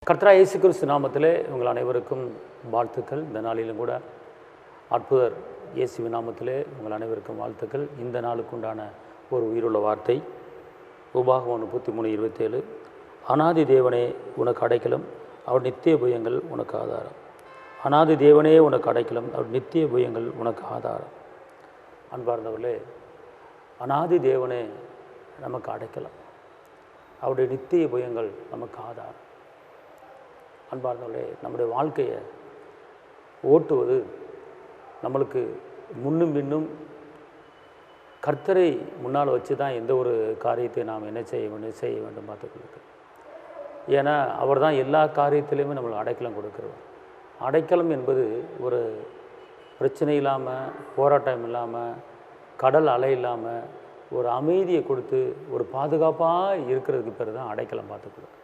கர்த்தராகிய இயேசு கிறிஸ்து நாமத்திலே உங்கள் அனைவருக்கும் வாழ்த்துக்கள். இந்த நாளிலும் கூட அற்புதர் இயேசுவின் நாமத்திலே உங்கள் அனைவருக்கும் வாழ்த்துக்கள். இந்த நாளுக்கு உண்டான ஒரு உயிருள்ள வார்த்தை உபாகமம் 33:27. அநாதி தேவனே உனக்கு அடைக்கலம், அவர் நித்திய புயங்கள் உனக்கு ஆதாரம். அநாதி தேவனே உனக்கு அடைக்கலம், அவர் நித்திய புயங்கள் உனக்கு ஆதாரம். அன்பார்ந்தவர்களே, அநாதி தேவனே நமக்கு அடைக்கலம், அவருடைய நித்திய புயங்கள் நமக்கு ஆதாரம். அன்பார்ந்தவர்களே, நம்முடைய வாழ்க்கையை ஓட்டுவது நம்மளுக்கு முன்னும் பின்னும் கர்த்தரை முன்னால் வச்சு தான் எந்த ஒரு காரியத்தை நாம் என்ன செய்ய வேண்டும் பார்த்துக்கொள்ளுக்கு. ஏன்னா அவர் தான் எல்லா காரியத்திலையுமே நம்மளுக்கு அடைக்கலம் கொடுக்குறவர். அடைக்கலம் என்பது ஒரு பிரச்சனை இல்லாமல், போராட்டம் இல்லாமல், கடல் அலை இல்லாமல், ஒரு அமைதியை கொடுத்து ஒரு பாதுகாப்பாக இருக்கிறதுக்கு பேர் தான் அடைக்கலம் பார்த்துக்கொள்ளும்.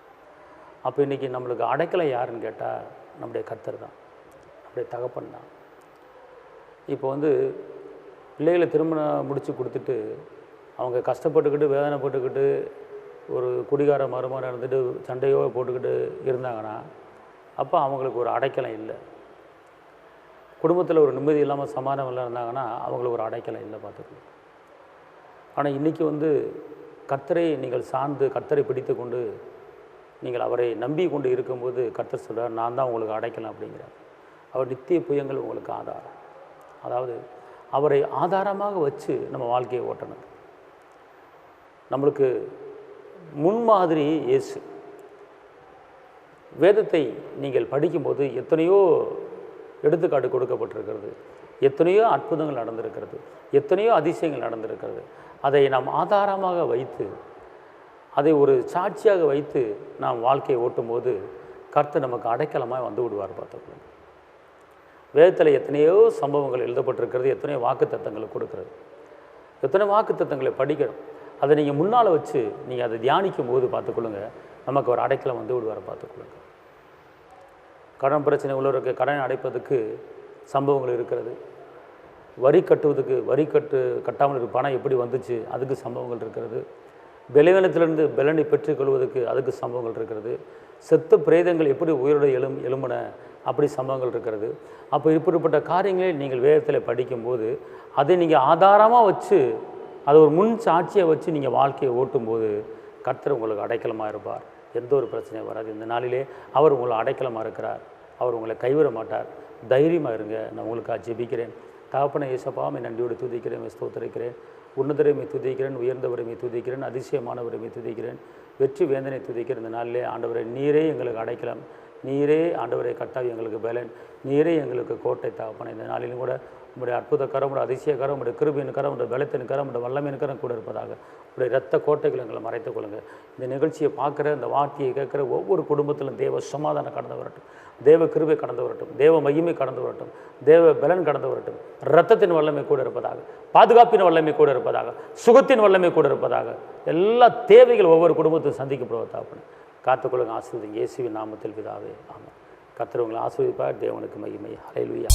அப்போ இன்றைக்கி நம்மளுக்கு அடைக்கலம் யாருன்னு கேட்டால் நம்முடைய கர்த்தர் தான், நம்முடைய தகப்பன் தான். இப்போ பிள்ளைகளை திருமணம் முடித்து கொடுத்துட்டு அவங்க கஷ்டப்பட்டுக்கிட்டு வேதனைப்பட்டுக்கிட்டு ஒரு குடிகார மருமகன் இருந்துட்டு சண்டையோ போட்டுக்கிட்டு இருந்தாங்கன்னா அப்போ அவங்களுக்கு ஒரு அடைக்கலம் இல்லை. குடும்பத்தில் ஒரு நிம்மதி இல்லாமல் சமாதானம் இல்லை இருந்தாங்கன்னா அவங்களுக்கு ஒரு அடைக்கலம் இல்லை பார்த்துக்கணும். ஆனால் இன்றைக்கி கர்த்தரை நீங்கள் சார்ந்து கர்த்தரை பிடித்து கொண்டு நீங்கள் அவரை நம்பி கொண்டு இருக்கும்போது கர்த்தர் சொல்கிறார், நான் தான் உங்களுக்கு அடைக்கலாம் அப்படிங்கிறார். அவர் நித்திய புயங்கள் உங்களுக்கு ஆதாரம். அதாவது அவரை ஆதாரமாக வச்சு நம்ம வாழ்க்கையை ஓட்டணும். நம்மளுக்கு முன்மாதிரி இயேசு. வேதத்தை நீங்கள் படிக்கும்போது எத்தனையோ எடுத்துக்காட்டு கொடுக்கப்பட்டிருக்கிறது, எத்தனையோ அற்புதங்கள் நடந்திருக்கிறது, எத்தனையோ அதிசயங்கள் நடந்திருக்கிறது. அதை நாம் ஆதாரமாக வைத்து அதை ஒரு சாட்சியாக வைத்து நாம் வாழ்க்கையை ஓட்டும்போது கர்த்தர் நமக்கு அடைக்கலமாக வந்து விடுவார் பார்த்துக்கணும். வேதத்தில் எத்தனையோ சம்பவங்கள் எழுதப்பட்டிருக்கிறது, எத்தனையோ வாக்குத்தத்தங்களை கொடுக்குறது, எத்தனை வாக்குத்தத்தங்களை படிக்கணும். அதை நீங்கள் முன்னால் வச்சு நீங்கள் அதை தியானிக்கும் போது பார்த்துக்கொள்ளுங்க, நமக்கு ஒரு அடைக்கலம் வந்து விடுவார் பார்த்துக்கொள்ளுங்க. கடன் பிரச்சனை உள்ளவருக்கு கடன் அடைப்பதுக்கு சம்பவங்கள் இருக்கிறது. வரி கட்டுவதுக்கு கட்டாமல் இருக்க பணம் எப்படி வந்துச்சு அதுக்கு சம்பவங்கள் இருக்கிறது. பலவீனத்திலிருந்து பலனை பெற்றுக்கொள்வதற்கு அதுக்கு சம்பவங்கள் இருக்கிறது. செத்த பிரேதங்கள் எப்படி உயிரோடு எழும்பின அப்படி சம்பவங்கள் இருக்கிறது. அப்போ இப்படிப்பட்ட காரியங்களை நீங்கள் வேதத்தில் படிக்கும்போது அதை நீங்கள் ஆதாரமாக வச்சு அதை ஒரு முன் சாட்சியை வச்சு நீங்கள் வாழ்க்கையை ஓட்டும்போது கர்த்தர் உங்களுக்கு அடைக்கலமாக இருப்பார். எந்த ஒரு பிரச்சனையும் வராது. இந்த நாளிலே அவர் உங்களை அடைக்கலமாக இருக்கிறார். அவர் உங்களை கைவிட மாட்டார். தைரியமாக இருங்க. நான் உங்களுக்காக ஜெபிக்கிறேன். தகப்பனை இயேசப்பாவை நன்றியோடு துதிக்கிறேன், ஸ்தோத்திரிக்கிறேன். உன்னதரை துதிக்கிறேன், உயர்ந்தவரை துதிக்கிறேன், அதிசயமானவரை துதிக்கிறேன், வெற்றி வேந்தனை துதிக்கிறேன். இந்த நாளிலே ஆண்டவரை நீரே எங்களுக்கு அடைக்கலாம், நீரே ஆண்டவரை கர்த்தாவே எங்களுக்கு பலன், நீரே எங்களுக்கு கோட்டை தகப்பனை. இந்த நாளிலும் கூட உங்களுடைய அற்புத கரம், உடைய அதிசய கரம், உடைய கிருபின் கரம், உடைய பலத்தின் கரம், உடைய வல்லமையின் கரம் கூட இருப்பதாக உடைய இரத்த கோட்டைகள் எங்களை மறைத்துக் கொள்ளுங்கள். இந்த நிகழ்ச்சியை பார்க்குற, இந்த வார்த்தையை கேட்குற ஒவ்வொரு குடும்பத்திலும் தேவ சமாதானம் கடந்து வரட்டும், தேவ கிருபை கடந்து வரட்டும், தேவ மகிமை கடந்து வரட்டும், தேவ பலன் கடந்து வரட்டும். இரத்தத்தின் வல்லமை கூட இருப்பதாக, பாதுகாப்பின் வல்லமை கூட இருப்பதாக, சுகத்தின் வல்லமை கூட இருப்பதாக, எல்லா தேவைகள் ஒவ்வொரு குடும்பத்தையும் சந்திக்கப்படுவதாக காத்துக்கொள்ளுங்க. ஆசீர்வதிங்க இயேசுவின் நாமத்தில் பிதாவே, ஆமாம். கர்த்தர் உங்களை ஆசீர்வதிப்பார். தேவனுக்கு மகிமை. ஹல்லேலூயா.